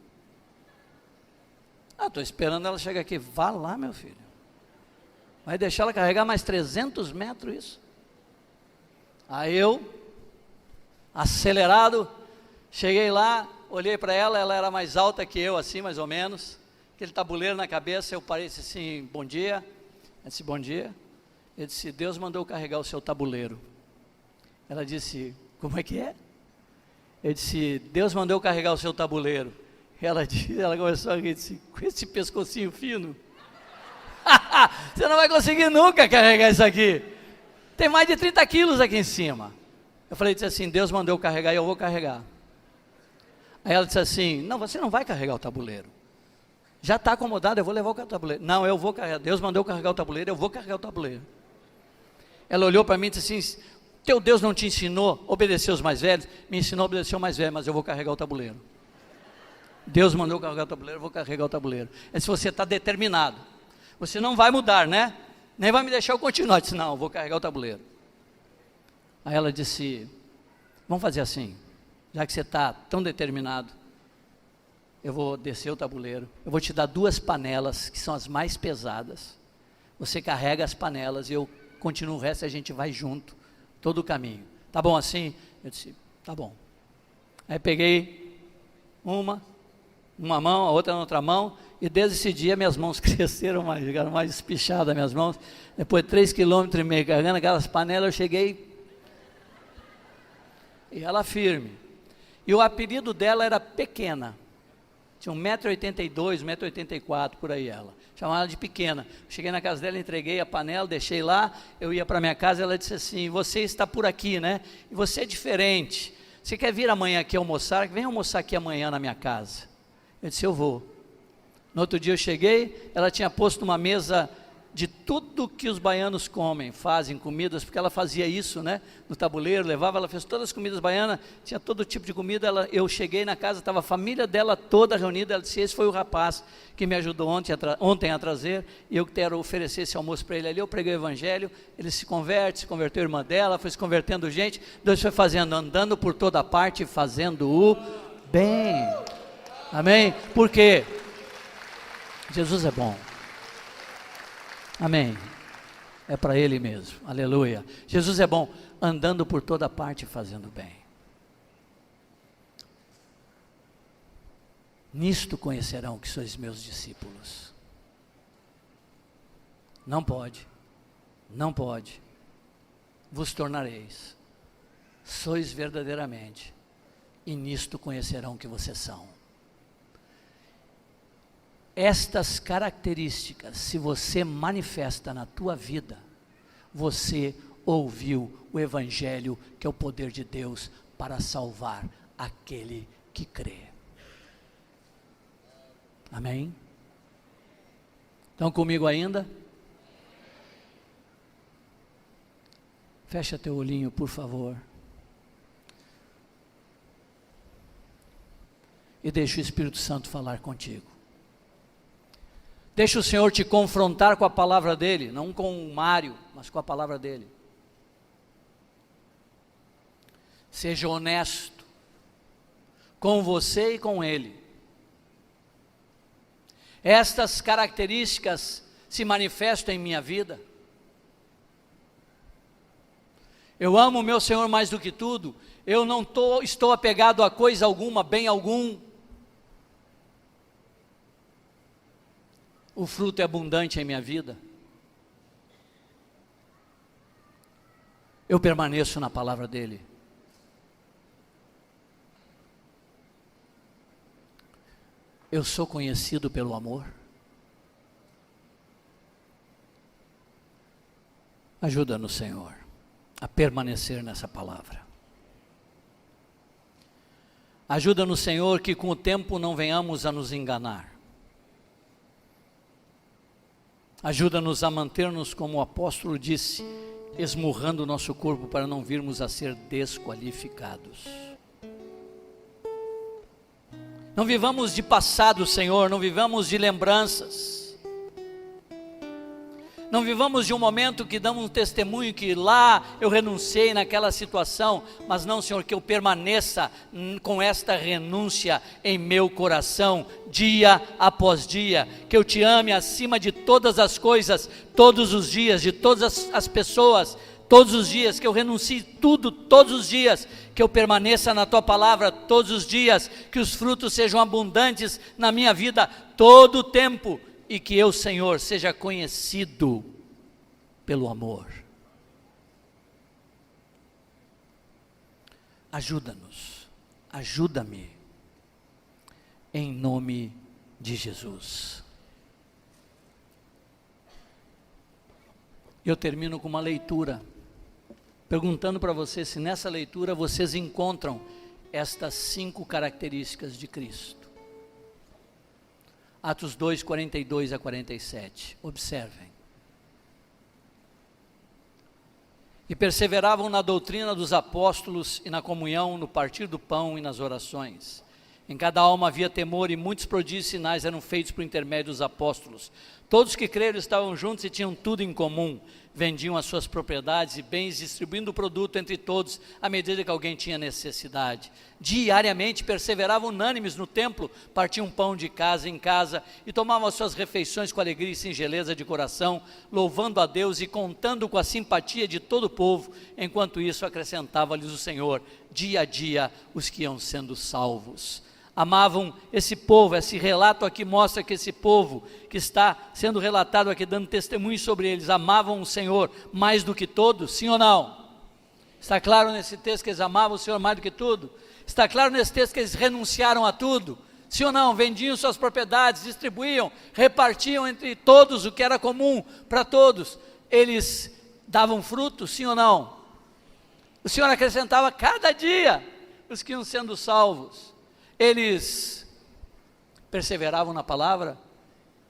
Estou esperando ela chegar aqui. Vá lá, meu filho. Vai deixar ela carregar mais 300 metros isso? Aí eu, acelerado, cheguei lá, olhei para ela, ela era mais alta que eu, assim mais ou menos, aquele tabuleiro na cabeça. Eu parei e disse assim: bom dia. Eu disse: bom dia. Eu disse: Deus mandou carregar o seu tabuleiro. Ela disse: como é que é? Eu disse: Deus mandou carregar o seu tabuleiro. Ela começou a rir e disse: com esse pescocinho fino, você não vai conseguir nunca carregar isso aqui. Tem mais de 30 quilos aqui em cima. Eu falei, disse assim: Deus mandou eu carregar e eu vou carregar. Aí ela disse assim: não, você não vai carregar o tabuleiro. Já está acomodado, eu vou levar o tabuleiro. Não, eu vou carregar. Deus mandou eu carregar o tabuleiro, eu vou carregar o tabuleiro. Ela olhou para mim e disse assim: teu Deus não te ensinou a obedecer os mais velhos? Me ensinou a obedecer os mais velhos, mas eu vou carregar o tabuleiro. Deus mandou carregar o tabuleiro, eu vou carregar o tabuleiro. É se você está determinado. Você não vai mudar, né? Nem vai me deixar eu continuar. Eu disse: não, eu vou carregar o tabuleiro. Aí ela disse: vamos fazer assim, já que você está tão determinado, eu vou descer o tabuleiro, eu vou te dar 2 panelas, que são as mais pesadas. Você carrega as panelas e eu continuo o resto, a gente vai junto, todo o caminho. Tá bom assim? Eu disse: tá bom. Aí peguei uma mão, a outra na outra mão, e desde esse dia minhas mãos cresceram mais, ficaram mais espichadas minhas mãos. Depois de 3,5 km carregando aquelas panelas, eu cheguei, e ela firme. E o apelido dela era Pequena. Tinha 1,82 m, 1,84 m, por aí ela. Chamava ela de Pequena. Cheguei na casa dela, entreguei a panela, deixei lá, eu ia para minha casa, ela disse assim: você está por aqui, né? E você é diferente. Você quer vir amanhã aqui almoçar? Vem almoçar aqui amanhã na minha casa. Eu disse: eu vou. No outro dia eu cheguei, ela tinha posto uma mesa de tudo que os baianos comem, fazem comidas, porque ela fazia isso, né? No tabuleiro, levava, ela fez todas as comidas baianas, tinha todo tipo de comida. Eu cheguei na casa, estava a família dela toda reunida. Ela disse: esse foi o rapaz que me ajudou ontem a trazer, e eu quero oferecer esse almoço para ele ali. Eu preguei o evangelho, ele se converteu a irmã dela, foi se convertendo gente. Deus foi fazendo, andando por toda parte, fazendo o bem. Amém? Por quê? Jesus é bom. Amém. É para Ele mesmo. Aleluia. Jesus é bom, andando por toda parte fazendo bem. Nisto conhecerão que sois meus discípulos. Não pode, vos tornareis, sois verdadeiramente, e nisto conhecerão que vocês são. Estas características, se você manifesta na tua vida, você ouviu o Evangelho, que é o poder de Deus para salvar aquele que crê. Amém? Estão comigo ainda? Fecha teu olhinho, por favor. e deixa o Espírito Santo falar contigo. Deixa o Senhor te confrontar com a palavra dele, não com o Mário, mas com a palavra dele. Seja honesto com você e com ele. Estas características se manifestam em minha vida. Eu amo o meu Senhor mais do que tudo. Eu não estou apegado a coisa alguma, bem algum. O fruto é abundante em minha vida. Eu permaneço na palavra dele. Eu sou conhecido pelo amor. Ajuda-nos, Senhor, a permanecer nessa palavra. Ajuda-nos, Senhor, que com o tempo não venhamos a nos enganar. Ajuda-nos a manter-nos, como o apóstolo disse, esmurrando o nosso corpo para não virmos a ser desqualificados. Não vivamos de passado, Senhor, não vivamos de lembranças. Não vivamos de um momento que damos um testemunho que lá eu renunciei naquela situação, mas não, Senhor, que eu permaneça com esta renúncia em meu coração, dia após dia, que eu te ame acima de todas as coisas, todos os dias, de todas as pessoas, todos os dias, que eu renuncie tudo, todos os dias, que eu permaneça na tua palavra todos os dias, que os frutos sejam abundantes na minha vida todo o tempo, e que eu, Senhor, seja conhecido pelo amor. Ajuda-nos, ajuda-me, em nome de Jesus. Eu termino com uma leitura, perguntando para vocês se nessa leitura vocês encontram estas 5 características de Cristo. Atos 2, 42 a 47, observem. E perseveravam na doutrina dos apóstolos e na comunhão, no partir do pão e nas orações. Em cada alma havia temor e muitos prodígios e sinais eram feitos por intermédio dos apóstolos. Todos que creram estavam juntos e tinham tudo em comum. Vendiam as suas propriedades e bens, distribuindo o produto entre todos, à medida que alguém tinha necessidade. Diariamente perseveravam unânimes no templo, partiam pão de casa em casa e tomavam as suas refeições com alegria e singeleza de coração, louvando a Deus e contando com a simpatia de todo o povo. Enquanto isso, acrescentava-lhes o Senhor, dia a dia, os que iam sendo salvos. Amavam esse povo. Esse relato aqui mostra que esse povo que está sendo relatado aqui, dando testemunho sobre eles, amavam o Senhor mais do que todos, sim ou não? Está claro nesse texto que eles amavam o Senhor mais do que tudo? Está claro nesse texto que eles renunciaram a tudo, sim ou não? Vendiam suas propriedades, distribuíam, repartiam entre todos o que era comum para todos. Eles davam fruto, sim ou não? O Senhor acrescentava cada dia os que iam sendo salvos. Eles perseveravam na palavra,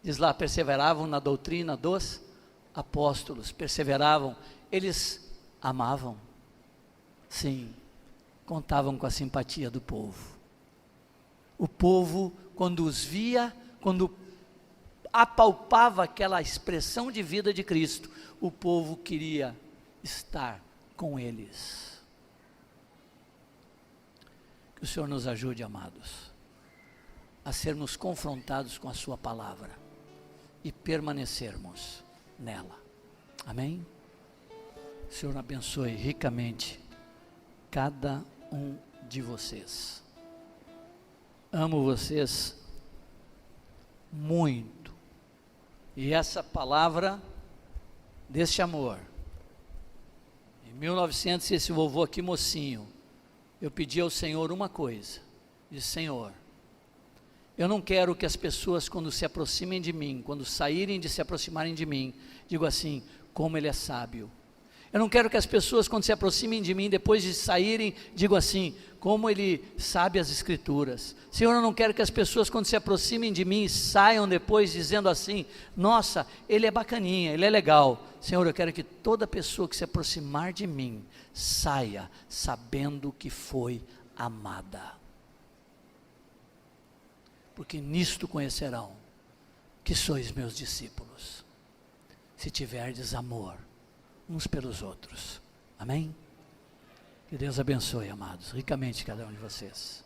diz lá, perseveravam na doutrina dos apóstolos, perseveravam, eles amavam, sim, contavam com a simpatia do povo. O povo, quando os via, quando apalpava aquela expressão de vida de Cristo, o povo queria estar com eles. Que o Senhor nos ajude, amados, a sermos confrontados com a sua palavra e permanecermos nela. Amém? O Senhor abençoe ricamente cada um de vocês. Amo vocês muito. E essa palavra desse amor, em 1900, esse vovô aqui mocinho, eu pedi ao Senhor uma coisa, disse: Senhor, eu não quero que as pessoas, quando se aproximem de mim, quando saírem de se aproximarem de mim, digam assim, como ele é sábio. Eu não quero que as pessoas, quando se aproximem de mim, depois de saírem, digam assim, como ele sabe as escrituras. Senhor, eu não quero que as pessoas, quando se aproximem de mim, saiam depois dizendo assim, nossa, ele é bacaninha, ele é legal. Senhor, eu quero que toda pessoa que se aproximar de mim, saia sabendo que foi amada. porque nisto conhecerão que sois meus discípulos, se tiverdes amor uns pelos outros. Amém? Que Deus abençoe, amados, ricamente cada um de vocês.